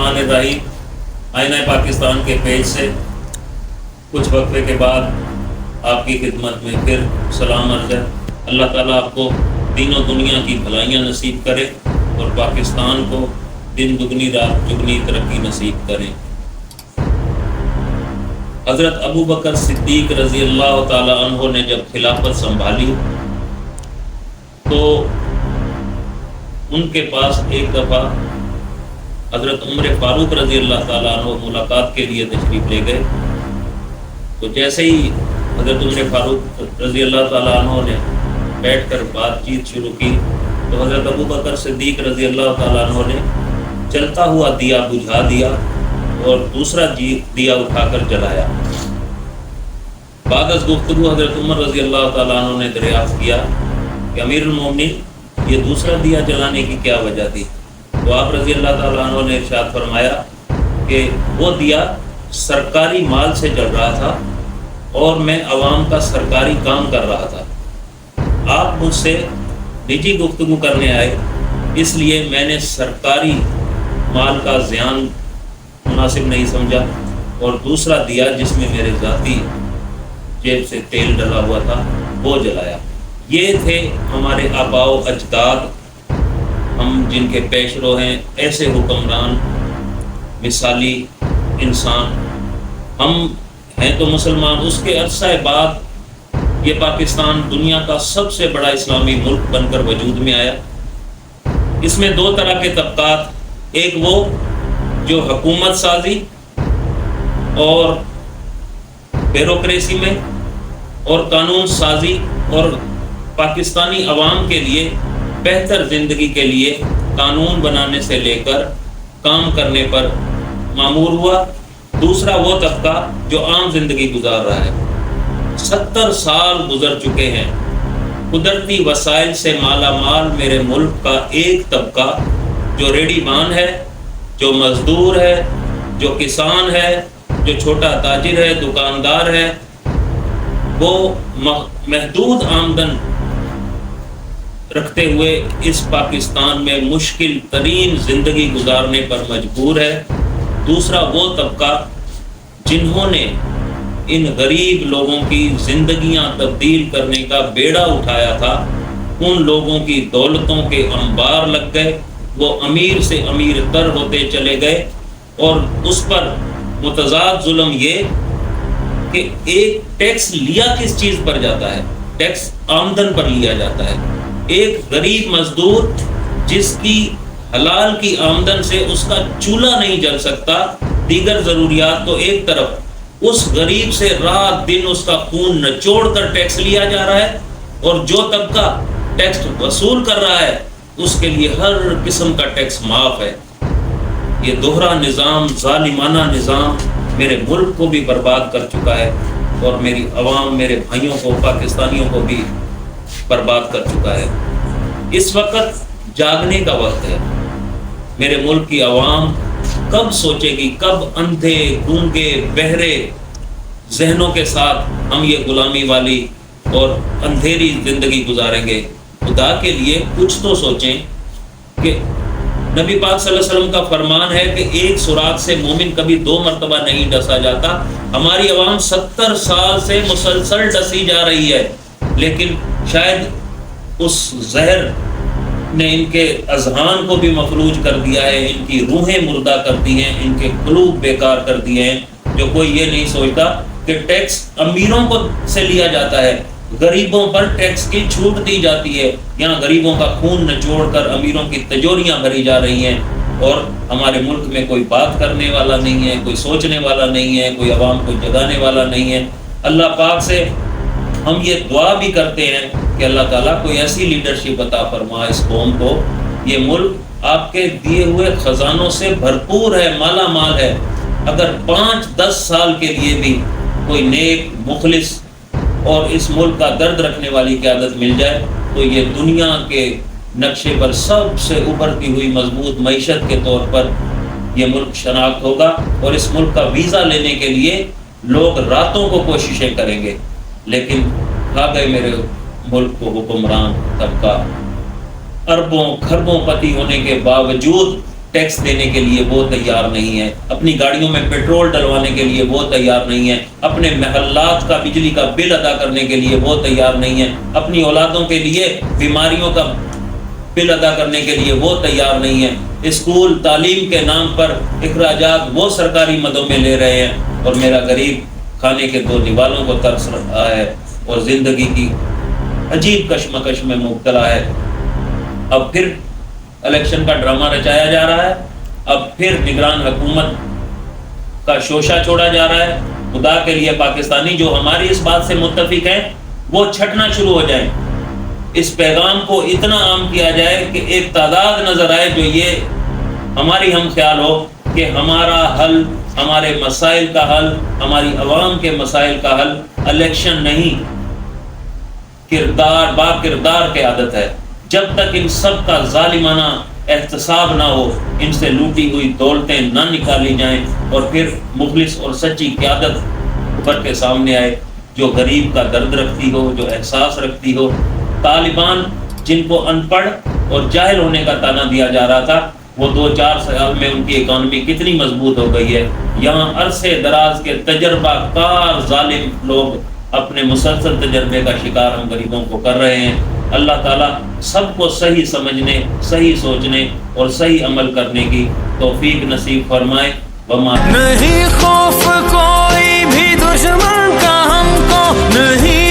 الرحمن الرحیم آئینہ پاکستان کے پیج سے کچھ وقفے کے بعد آپ کی خدمت میں پھر سلام عرض ہے۔ اللہ تعالیٰ آپ کو دین و دنیا کی بھلائیاں نصیب کرے اور پاکستان کو دن دگنی رات چگنی ترقی نصیب کرے۔ حضرت ابو بکر صدیق رضی اللہ تعالیٰ عنہ نے جب خلافت سنبھالی تو ان کے پاس ایک دفعہ حضرت عمر فاروق رضی اللہ تعالیٰ عنہ ملاقات کے لیے تشریف لے گئے۔ تو جیسے ہی حضرت عمر فاروق رضی اللہ تعالیٰ عنہ نے بیٹھ کر بات چیت شروع کی تو حضرت ابو بکر صدیق رضی اللہ تعالیٰ عنہ نے چلتا ہوا دیا بجھا دیا اور دوسرا دیا اٹھا کر جلایا۔ بعد از گفتگو حضرت عمر رضی اللہ تعالیٰ عنہ نے دریافت کیا کہ امیر المومنین یہ دوسرا دیا جلانے کی کیا وجہ تھی؟ تو آپ رضی اللہ تعالیٰ عنہ نے ارشاد فرمایا کہ وہ دیا سرکاری مال سے جل رہا تھا اور میں عوام کا سرکاری کام کر رہا تھا۔ آپ مجھ سے نجی گفتگو کرنے آئے، اس لیے میں نے سرکاری مال کا زیان مناسب نہیں سمجھا اور دوسرا دیا جس میں میرے ذاتی جیب سے تیل ڈلا ہوا تھا وہ جلایا۔ یہ تھے ہمارے آباء و اجداد، ہم جن کے پیش رو ہیں، ایسے حکمران، مثالی انسان۔ ہم ہیں تو مسلمان، اس کے عرصہ بعد یہ پاکستان دنیا کا سب سے بڑا اسلامی ملک بن کر وجود میں آیا۔ اس میں دو طرح کے طبقات، ایک وہ جو حکومت سازی اور بیوروکریسی میں اور قانون سازی اور پاکستانی عوام کے لیے بہتر زندگی کے لیے قانون بنانے سے لے کر کام کرنے پر مامور ہوا۔ دوسرا وہ طبقہ جو عام زندگی گزار رہا ہے۔ 70 سال گزر چکے ہیں، قدرتی وسائل سے مالا مال میرے ملک کا ایک طبقہ جو ریڈی مان ہے، جو مزدور ہے، جو کسان ہے، جو چھوٹا تاجر ہے، دکاندار ہے، وہ محدود آمدن رکھتے ہوئے اس پاکستان میں مشکل ترین زندگی گزارنے پر مجبور ہے۔ دوسرا وہ طبقہ جنہوں نے ان غریب لوگوں کی زندگیاں تبدیل کرنے کا بیڑا اٹھایا تھا، ان لوگوں کی دولتوں کے انبار لگ گئے، وہ امیر سے امیر تر ہوتے چلے گئے۔ اور اس پر متضاد ظلم یہ کہ ایک ٹیکس لیا کس چیز پر جاتا ہے؟ ٹیکس آمدن پر لیا جاتا ہے۔ ایک غریب مزدور جس کی حلال کی آمدن سے اس کا چولہا نہیں جل سکتا، دیگر ضروریات تو ایک طرف، اس غریب سے رات دن اس کا خون نچوڑ کر ٹیکس لیا جا رہا ہے، اور جو طبقہ ٹیکس وصول کر رہا ہے اس کے لیے ہر قسم کا ٹیکس معاف ہے۔ یہ دوہرا نظام، ظالمانہ نظام میرے ملک کو بھی برباد کر چکا ہے اور میری عوام، میرے بھائیوں کو، پاکستانیوں کو بھی برباد کر چکا ہے۔ اس وقت جاگنے کا وقت ہے۔ میرے ملک کی عوام کب سوچے گی، کب اندھے گونگے بہرے ذہنوں کے ساتھ ہم یہ غلامی والی اور اندھیری زندگی گزاریں گے؟ خدا کے لیے کچھ تو سوچیں کہ نبی پاک صلی اللہ علیہ وسلم کا فرمان ہے کہ ایک سوراخ سے مومن کبھی 2 مرتبہ نہیں ڈسا جاتا۔ ہماری عوام 70 سال سے مسلسل ڈسی جا رہی ہے، لیکن شاید اس زہر نے ان کے اذہان کو بھی مفلوج کر دیا ہے، ان کی روحیں مردہ کر دی ہیں، ان کے قلوب بیکار کر دیے ہیں، جو کوئی یہ نہیں سوچتا کہ ٹیکس امیروں کو سے لیا جاتا ہے، غریبوں پر ٹیکس کی چھوٹ دی جاتی ہے۔ یہاں غریبوں کا خون نچوڑ کر امیروں کی تجوریاں بھری جا رہی ہیں، اور ہمارے ملک میں کوئی بات کرنے والا نہیں ہے، کوئی سوچنے والا نہیں ہے، کوئی عوام کو جگانے والا نہیں ہے۔ اللہ پاک سے ہم یہ دعا بھی کرتے ہیں کہ اللہ تعالیٰ کوئی ایسی لیڈرشپ عطا فرما اس قوم کو۔ یہ ملک آپ کے دیے ہوئے خزانوں سے بھرپور ہے، مالا مال ہے۔ اگر 5-10 سال کے لیے بھی کوئی نیک، مخلص اور اس ملک کا درد رکھنے والی قیادت مل جائے تو یہ دنیا کے نقشے پر سب سے ابھرتی ہوئی مضبوط معیشت کے طور پر یہ ملک شناخت ہوگا، اور اس ملک کا ویزا لینے کے لیے لوگ راتوں کو کوششیں کریں گے۔ لیکن کھا گئے میرے ملک کو حکمران طبقہ، اربوں خربوں پتی ہونے کے باوجود ٹیکس دینے کے لیے وہ تیار نہیں ہے، اپنی گاڑیوں میں پیٹرول ڈلوانے کے لیے وہ تیار نہیں ہے، اپنے محلات کا بجلی کا بل ادا کرنے کے لیے وہ تیار نہیں ہے، اپنی اولادوں کے لیے بیماریوں کا بل ادا کرنے کے لیے وہ تیار نہیں ہے۔ اسکول تعلیم کے نام پر اخراجات وہ سرکاری مدوں میں لے رہے ہیں، اور میرا غریب کھانے کے دو نوالوں کو ترس رہا ہے اور زندگی کی عجیب کشمکش میں مبتلا ہے۔ اب پھر الیکشن کا ڈرامہ رچایا جا رہا ہے، اب پھر نگران حکومت کا شوشہ چھوڑا جا رہا ہے۔ خدا کے لیے پاکستانی جو ہماری اس بات سے متفق ہیں وہ چھٹنا شروع ہو جائیں، اس پیغام کو اتنا عام کیا جائے کہ ایک تعداد نظر آئے جو یہ ہماری ہم خیال ہو کہ ہمارا حل، ہمارے مسائل کا حل، ہماری عوام کے مسائل کا حل الیکشن نہیں، کردار با کردار قیادت ہے۔ جب تک ان سب کا ظالمانہ احتساب نہ ہو، ان سے لوٹی ہوئی دولتیں نہ نکالی جائیں، اور پھر مخلص اور سچی قیادت ابھر کے سامنے آئے جو غریب کا درد رکھتی ہو، جو احساس رکھتی ہو۔ طالبان جن کو ان پڑھ اور جاہل ہونے کا طعنہ دیا جا رہا تھا، وہ 2-4 سال میں ان کی اکانومی کتنی مضبوط ہو گئی ہے۔ یہاں عرصے دراز کے تجربہ کار ظالم لوگ اپنے مسلسل تجربے کا شکار ہم غریبوں کو کر رہے ہیں۔ اللہ تعالیٰ سب کو صحیح سمجھنے، صحیح سوچنے اور صحیح عمل کرنے کی توفیق نصیب فرمائے۔ نہیں خوف کوئی بھی دشمن کا ہم کو، نہیں